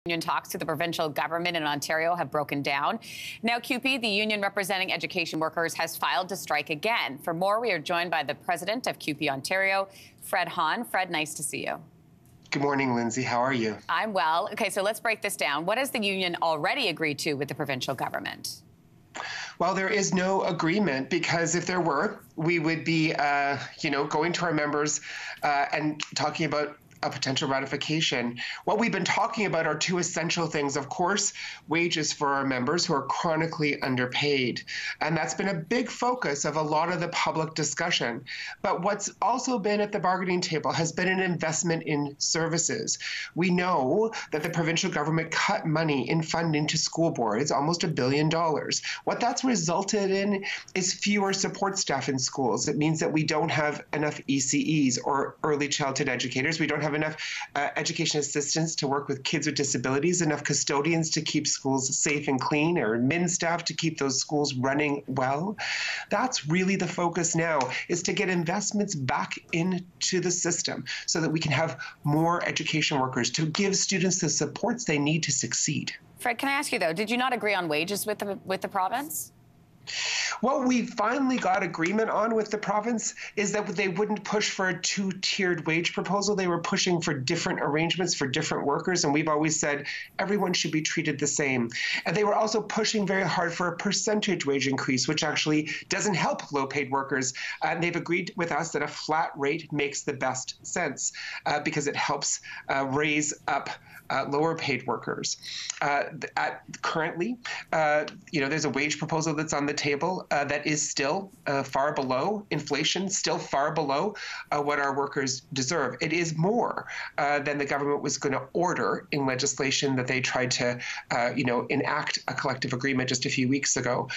Union talks to the provincial government in Ontario have broken down. Now, CUPE, the union representing education workers, has filed to strike again. For more, we are joined by the president of CUPE Ontario, Fred Hahn. Fred, nice to see you. Good morning, Lindsey. How are you? I'm well. Okay, so let's break this down. What has the union already agreed to with the provincial government? Well, there is no agreement, because if there were, we would be, going to our members and talking about a potential ratification. What we've been talking about are two essential things. Of course, wages for our members who are chronically underpaid. And that's been a big focus of a lot of the public discussion. But what's also been at the bargaining table has been an investment in services. We know that the provincial government cut money in funding to school boards, almost $1 billion. What that's resulted in is fewer support staff in schools. It means that we don't have enough ECEs, or early childhood educators. We don't have enough education assistants to work with kids with disabilities, enough custodians to keep schools safe and clean, or admin staff to keep those schools running well. That's really the focus now, is to get investments back into the system so that we can have more education workers to give students the supports they need to succeed. Fred, can I ask you, though, did you not agree on wages with the province? What we finally got agreement on with the province is that they wouldn't push for a two-tiered wage proposal. They were pushing for different arrangements for different workers, and we've always said everyone should be treated the same. And they were also pushing very hard for a percentage wage increase, which actually doesn't help low-paid workers. And they've agreed with us that a flat rate makes the best sense because it helps raise up lower-paid workers. Currently, there's a wage proposal that's on the table that is still far below inflation, still far below what our workers deserve. It is more than the government was going to order in legislation that they tried to, enact a collective agreement just a few weeks ago.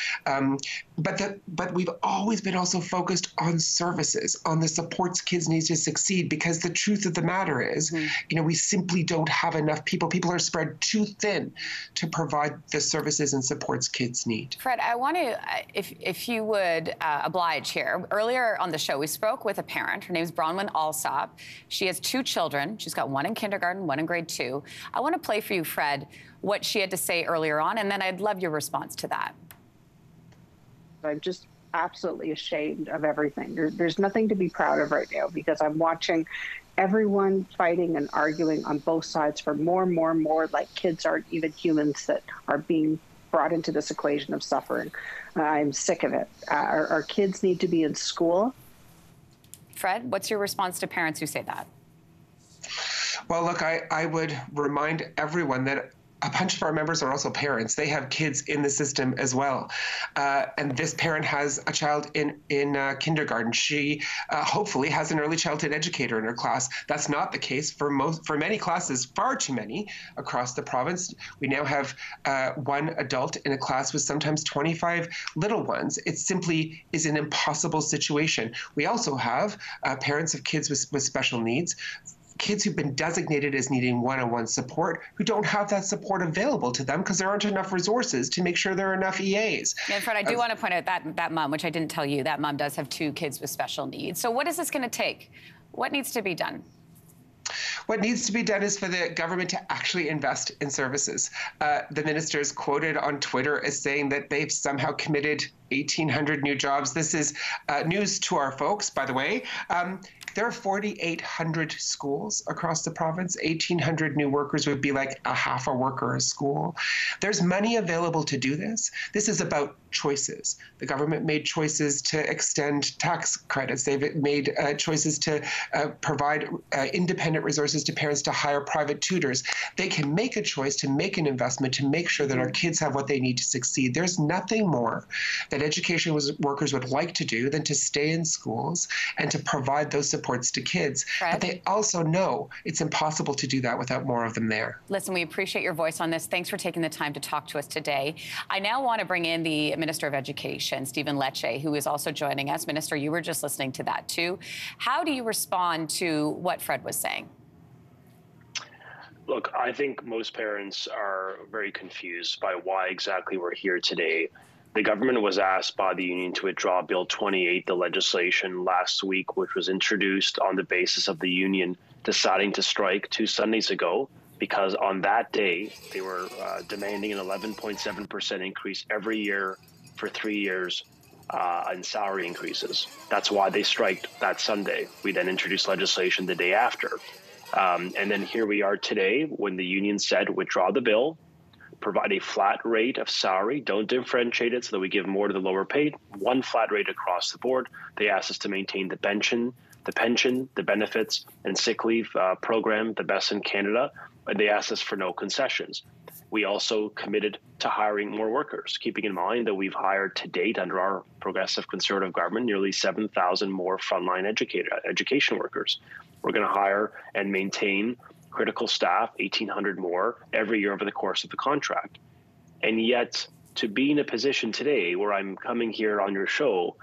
But we've always been also focused on services, on the supports kids need to succeed, because the truth of the matter is, we simply don't have enough people. People are spread too thin to provide the services and supports kids need. Fred, I want to, if you would oblige here. Earlier on the show, we spoke with a parent. Her name is Bronwyn Alsop. She has 2 children. She's got 1 in kindergarten, 1 in grade 2. I want to play for you, Fred, what she had to say earlier on, and then I'd love your response to that. I'm just absolutely ashamed of everything. There's nothing to be proud of right now, because I'm watching everyone fighting and arguing on both sides for more, like kids aren't even humans that are being brought into this equation of suffering. I'm sick of it. Our kids need to be in school. Fred, what's your response to parents who say that? Well, look, I would remind everyone that a bunch of our members are also parents. They have kids in the system as well. And this parent has a child in kindergarten. She hopefully has an early childhood educator in her class. That's not the case for many classes, far too many across the province. We now have 1 adult in a class with sometimes 25 little ones. It simply is an impossible situation. We also have parents of kids with special needs, kids who've been designated as needing one-on-one support, who don't have that support available to them because there aren't enough resources to make sure there are enough EAs. And Fred, I do want to point out that mom, which I didn't tell you, that mom does have 2 kids with special needs. So what is this going to take? What needs to be done? What needs to be done is for the government to actually invest in services. The minister is quoted on Twitter as saying that they've somehow committed 1,800 new jobs. This is news to our folks, by the way. There are 4,800 schools across the province. 1,800 new workers would be like a half a worker a school. There's money available to do this. This is about choices. The government made choices to extend tax credits. They've made choices to provide independent resources to parents to hire private tutors. They can make a choice to make an investment to make sure that our kids have what they need to succeed. There's nothing more that education workers would like to do than to stay in schools and to provide those supports to kids. Fred? But they also know it's impossible to do that without more of them there. Listen, we appreciate your voice on this. Thanks for taking the time to talk to us today. I now want to bring in the Minister of Education, Stephen Lecce, who is also joining us. Minister, you were just listening to that too. How do you respond to what Fred was saying? Look, I think most parents are very confused by why exactly we're here today. The government was asked by the union to withdraw Bill 28, the legislation last week, which was introduced on the basis of the union deciding to strike 2 Sundays ago. because on that day, they were demanding an 11.7% increase every year for 3 years in salary increases. That's why they striked that Sunday. We then introduced legislation the day after. And then here we are today when the union said, withdraw the bill, provide a flat rate of salary, don't differentiate it so that we give more to the lower paid, one flat rate across the board. They asked us to maintain the pension, the benefits, and sick leave program, the best in Canada. And they asked us for no concessions. We also committed to hiring more workers, keeping in mind that we've hired to date under our progressive conservative government nearly 7,000 more frontline education workers. We're going to hire and maintain critical staff, 1,800 more every year over the course of the contract. And yet, to be in a position today where I'm coming here on your show,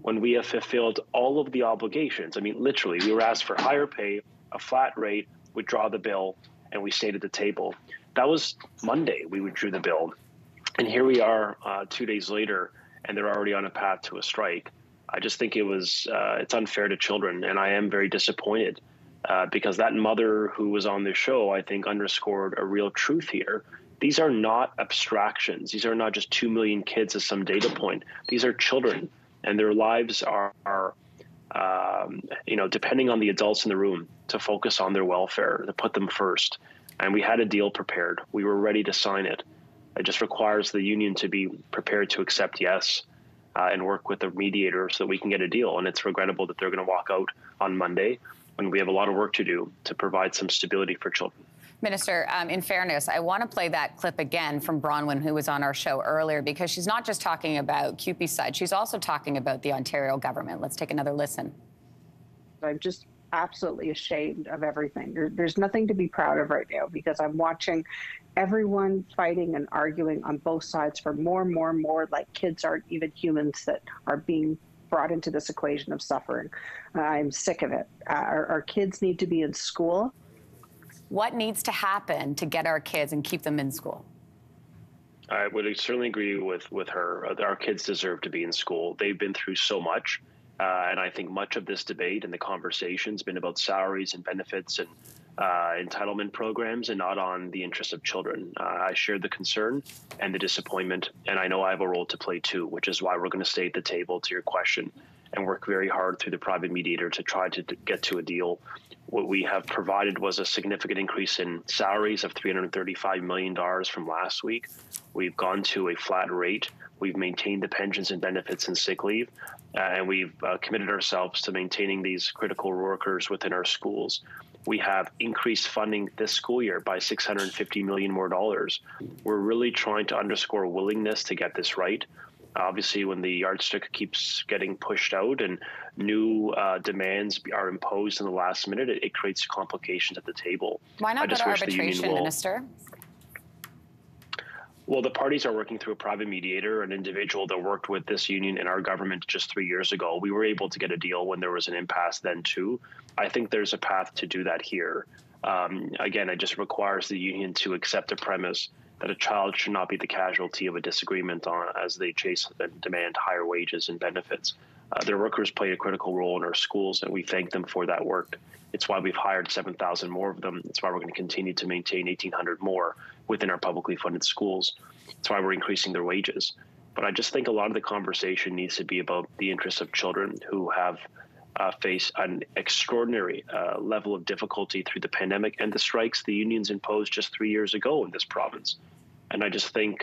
when we have fulfilled all of the obligations, I mean, literally, we were asked for higher pay, a flat rate, withdraw the bill, and we stayed at the table. That was Monday, we withdrew the bill. And here we are 2 days later, and they're already on a path to a strike. I just think it's unfair to children, and I am very disappointed because that mother who was on the show, I think, underscored a real truth here. These are not abstractions. These are not just 2 million kids as some data point. These are children, and their lives are depending on the adults in the room to focus on their welfare, to put them first. And we had a deal prepared. We were ready to sign it. It just requires the union to be prepared to accept yes and work with the mediator so that we can get a deal. And it's regrettable that they're going to walk out on Monday when we have a lot of work to do to provide some stability for children. Minister, in fairness, I want to play that clip again from Bronwyn, who was on our show earlier, because she's not just talking about CUPE's side, she's also talking about the Ontario government. Let's take another listen. I'm just absolutely ashamed of everything. There's nothing to be proud of right now because I'm watching everyone fighting and arguing on both sides for more, like kids aren't even humans that are being brought into this equation of suffering. I'm sick of it. Our kids need to be in school. What needs to happen to get our kids and keep them in school? I would certainly agree with her. Our kids deserve to be in school. They've been through so much. And I think much of this debate and the conversation has been about salaries and benefits and entitlement programs and not on the interests of children. I share the concern and the disappointment, and I know I have a role to play too, which is why we're going to stay at the table to your question and work very hard through the private mediator to try to get to a deal. What we have provided was a significant increase in salaries of $335 million from last week. We've gone to a flat rate. We've maintained the pensions and benefits and sick leave, and we've committed ourselves to maintaining these critical workers within our schools. We have increased funding this school year by $650 million more dollars. We're really trying to underscore willingness to get this right. Obviously, when the yardstick keeps getting pushed out and new demands are imposed in the last minute, it creates complications at the table. Why not go to arbitration, Minister? Well, the parties are working through a private mediator, an individual that worked with this union in our government just 3 years ago. We were able to get a deal when there was an impasse then, too. I think there's a path to do that here. Again, it just requires the union to accept a premise that a child should not be the casualty of a disagreement as they chase and demand higher wages and benefits. Their workers play a critical role in our schools, and we thank them for that work. It's why we've hired 7,000 more of them. It's why we're going to continue to maintain 1,800 more within our publicly funded schools. It's why we're increasing their wages. But I just think a lot of the conversation needs to be about the interests of children who have faced an extraordinary level of difficulty through the pandemic and the strikes the unions imposed just 3 years ago in this province. And I just think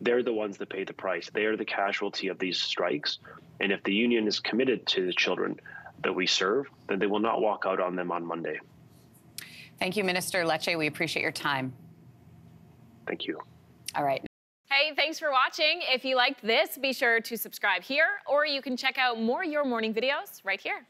they're the ones that pay the price. They are the casualty of these strikes. And if the union is committed to the children that we serve, then they will not walk out on them on Monday. Thank you, Minister Lecce. We appreciate your time. Thank you. All right. Hey, thanks for watching. If you liked this, be sure to subscribe here, or you can check out more Your Morning videos right here.